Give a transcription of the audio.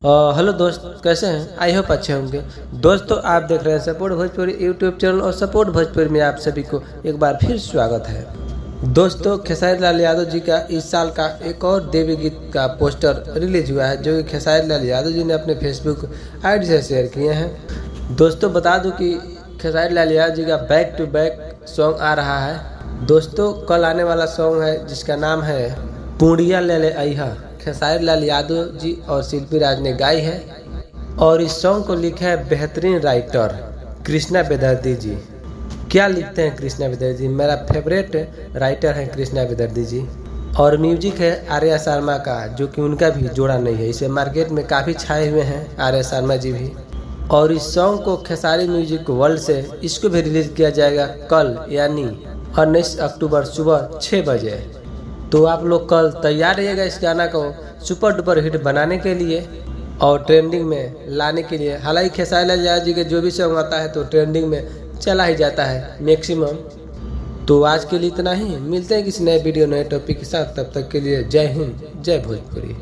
Hello दोस्त, कैसे हैं? आई होप अच्छे होंगे। दोस्तों, आप देख रहे हैं सपोर्ट भोजपुरी यूट्यूब चैनल और सपोर्ट भोजपुरी में आप सभी को एक बार फिर स्वागत है। दोस्तों, खेसारी लाल यादव जी का इस साल का एक और देवी गीत का पोस्टर रिलीज हुआ है, जो कि खेसारी लाल यादव जी ने अपने फेसबुक आईडी से शेयर किए हैं। दोस्तों, बता दूं कि खेसारी लाल यादव जी का बैक टू बैक सॉन्ग आ रहा है। दोस्तों, कल आने वाला सॉन्ग है जिसका नाम है पूड़िया ले ले अइहा। खेसारी लाल यादव जी और शिल्पी राज ने गाई है और इस सॉन्ग को लिखा है बेहतरीन राइटर कृष्णा बेदर्दी जी। क्या लिखते हैं कृष्णा बेदर्दी जी, मेरा फेवरेट राइटर है कृष्णा बेदर्दी जी। और म्यूजिक है आर्या शर्मा का, जो कि उनका भी जोड़ा नहीं है। इसे मार्केट में काफ़ी छाए हुए हैं आर्या शर्मा जी भी। और इस सॉन्ग को खेसारी म्यूजिक वर्ल्ड से इसको भी रिलीज किया जाएगा कल, यानी 19 अक्टूबर सुबह 6 बजे। तो आप लोग कल तैयार रहिएगा इस गाना को सुपर डुपर हिट बनाने के लिए और ट्रेंडिंग में लाने के लिए। हालांकि खेसारी लाल यादव जी के जो भी सॉन्ग आता है तो ट्रेंडिंग में चला ही जाता है मैक्सिमम। तो आज के लिए इतना ही, मिलते हैं किसी नए वीडियो नए टॉपिक के साथ। तब तक के लिए जय हिंद, जय भोजपुरी।